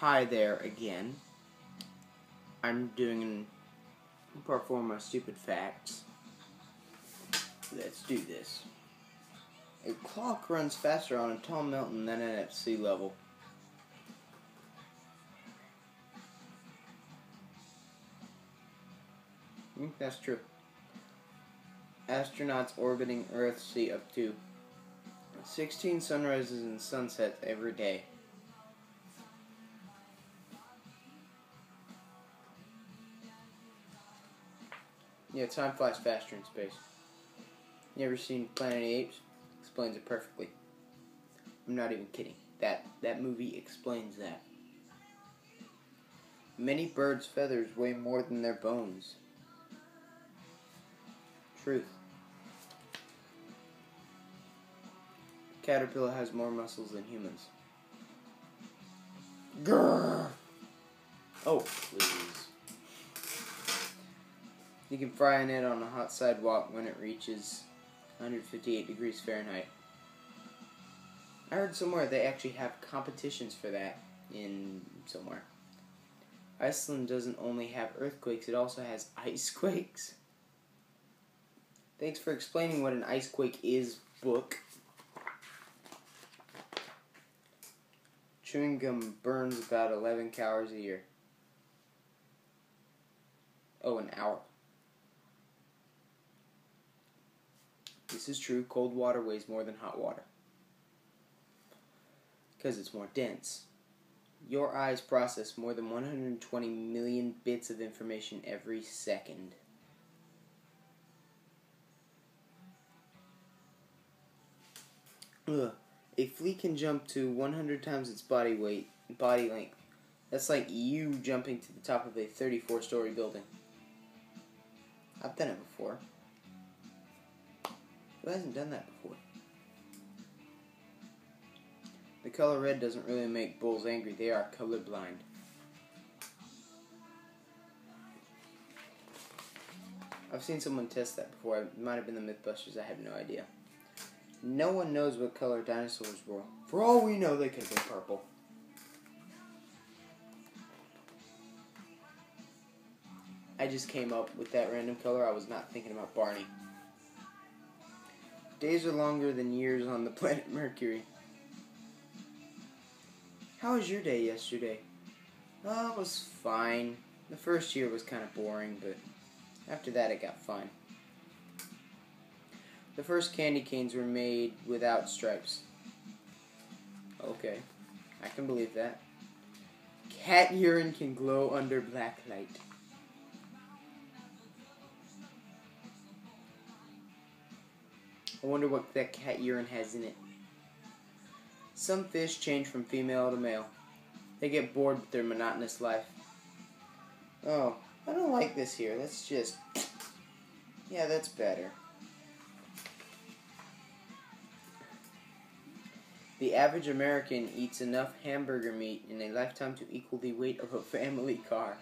Hi there again. I'm doing part 4 of my stupid facts. Let's do this. A clock runs faster on a tall mountain than at sea level. That's true. Astronauts orbiting Earth see up to 16 sunrises and sunsets every day. Yeah, time flies faster in space. You ever seen Planet of the Apes? Explains it perfectly. I'm not even kidding. That movie explains that. Many birds' feathers weigh more than their bones. Truth. Caterpillar has more muscles than humans. Grrr! Oh, please. You can fry an egg on a hot sidewalk when it reaches 158 degrees Fahrenheit. I heard somewhere they actually have competitions for that in somewhere. Iceland doesn't only have earthquakes, it also has icequakes. Thanks for explaining what an icequake is, book. Chewing gum burns about 11 calories a year. Oh, an hour. This is true. Cold water weighs more than hot water. Because it's more dense. Your eyes process more than 120 million bits of information every second. Ugh. A flea can jump to 100 times its body length. That's like you jumping to the top of a 34-story building. I've done it before. Who hasn't done that before? The color red doesn't really make bulls angry. They are colorblind. I've seen someone test that before. It might have been the Mythbusters. I have no idea. No one knows what color dinosaurs were. For all we know, they could have been purple. I just came up with that random color. I was not thinking about Barney. Days are longer than years on the planet Mercury. How was your day yesterday? Well, it was fine. The first year was kind of boring, but after that it got fun. The first candy canes were made without stripes. Okay, I can believe that. Cat urine can glow under black light. I wonder what that cat urine has in it. Some fish change from female to male. They get bored with their monotonous life. Oh, I don't like this here. Let's just... Yeah, that's better. The average American eats enough hamburger meat in a lifetime to equal the weight of a family car.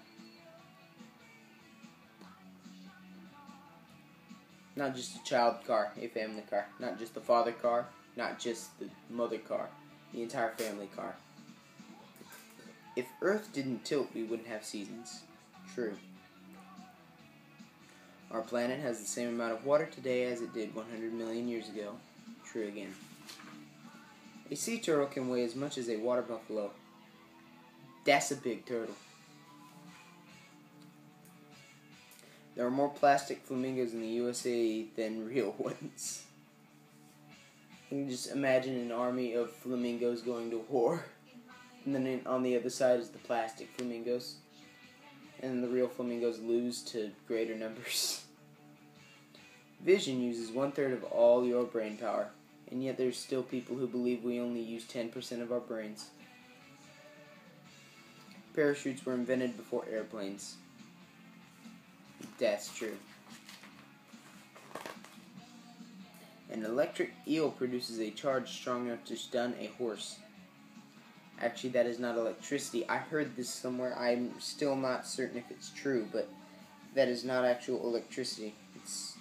Not just a child car, a family car. Not just the father car, not just the mother car. The entire family car. If Earth didn't tilt, we wouldn't have seasons. True. Our planet has the same amount of water today as it did 100 million years ago. True again. A sea turtle can weigh as much as a water buffalo. That's a big turtle. There are more plastic flamingos in the USA than real ones. You can just imagine an army of flamingos going to war. And then on the other side is the plastic flamingos. And the real flamingos lose to greater numbers. Vision uses 1/3 of all your brain power. And yet there's still people who believe we only use 10% of our brains. Parachutes were invented before airplanes. That's true. An electric eel produces a charge strong enough to stun a horse. Actually, that is not electricity. I heard this somewhere. I'm still not certain if it's true, but that is not actual electricity. It's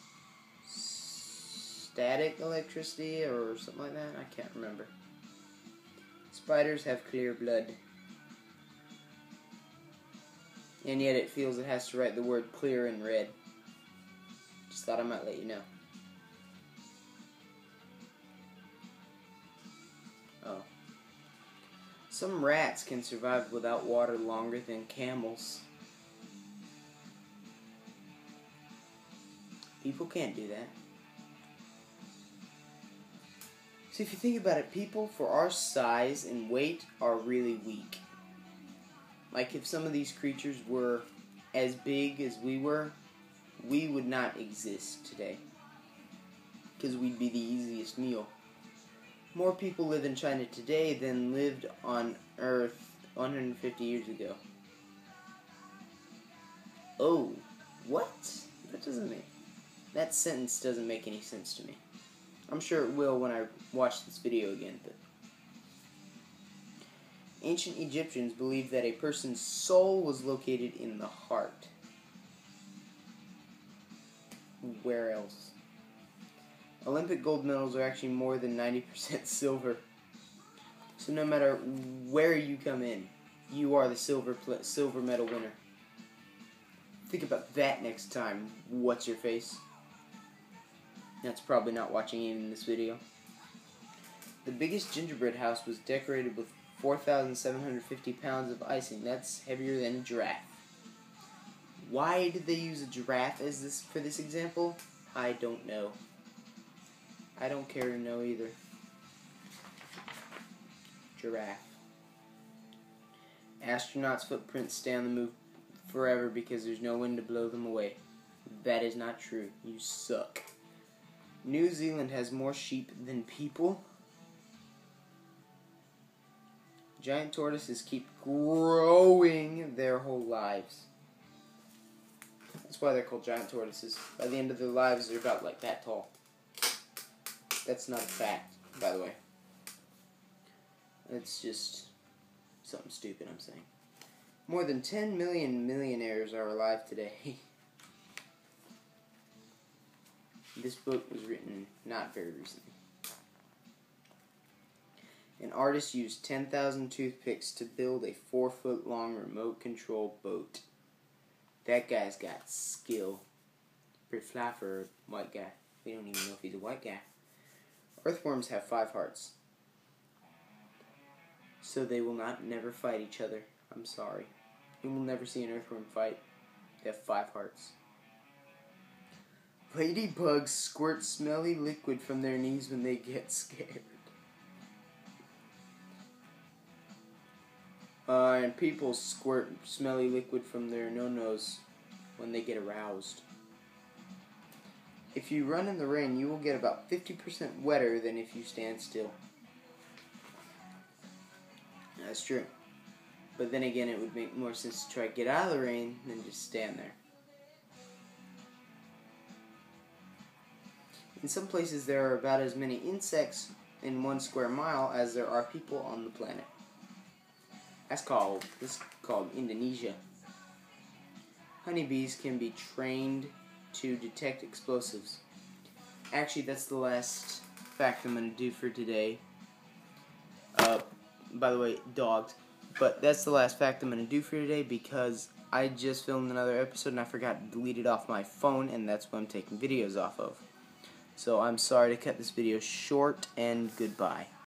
static electricity or something like that. I can't remember. Spiders have clear blood. and yet it feels it has to write the word clear in red. Just thought I might let you know. Oh. Some rats can survive without water longer than camels. People can't do that. So if you think about it, people for our size and weight are really weak. Like if some of these creatures were as big as we were, we would not exist today. Because we'd be the easiest meal. More people live in China today than lived on Earth 150 years ago. Oh, what? That sentence doesn't make any sense to me. I'm sure it will when I watch this video again, but ancient Egyptians believed that a person's soul was located in the heart. Where else? Olympic gold medals are actually more than 90% silver. So no matter where you come in, you are the silver medal winner. Think about that next time. What's your face? That's probably not watching even this video. The biggest gingerbread house was decorated with 4,750 pounds of icing. That's heavier than a giraffe. Why did they use a giraffe for this example? I don't know. I don't care to know either. Giraffe. Astronauts' footprints stay on the moon forever because there's no wind to blow them away. That is not true. You suck. New Zealand has more sheep than people. Giant tortoises keep growing their whole lives. That's why they're called giant tortoises. By the end of their lives, they're about like that tall. That's not a fact, by the way. It's just something stupid I'm saying. More than 10 million millionaires are alive today. This book was written not very recently. An artist used 10,000 toothpicks to build a 4-foot-long remote-controlled boat. That guy's got skill. Pretty fly for a white guy. We don't even know if he's a white guy. Earthworms have 5 hearts. So they will never fight each other. I'm sorry. You will never see an earthworm fight. They have 5 hearts. Ladybugs squirt smelly liquid from their knees when they get scared. And people squirt smelly liquid from their no-nos when they get aroused. If you run in the rain, you will get about 50% wetter than if you stand still. That's true. But then again, it would make more sense to try to get out of the rain than just stand there. In some places, there are about as many insects in 1 square mile as there are people on the planet. This is called Indonesia. Honeybees can be trained to detect explosives. Actually, that's the last fact I'm going to do for today. By the way, dogs. But that's the last fact I'm going to do for today because I just filmed another episode and I forgot to delete it off my phone, and that's what I'm taking videos off of. So I'm sorry to cut this video short, and goodbye.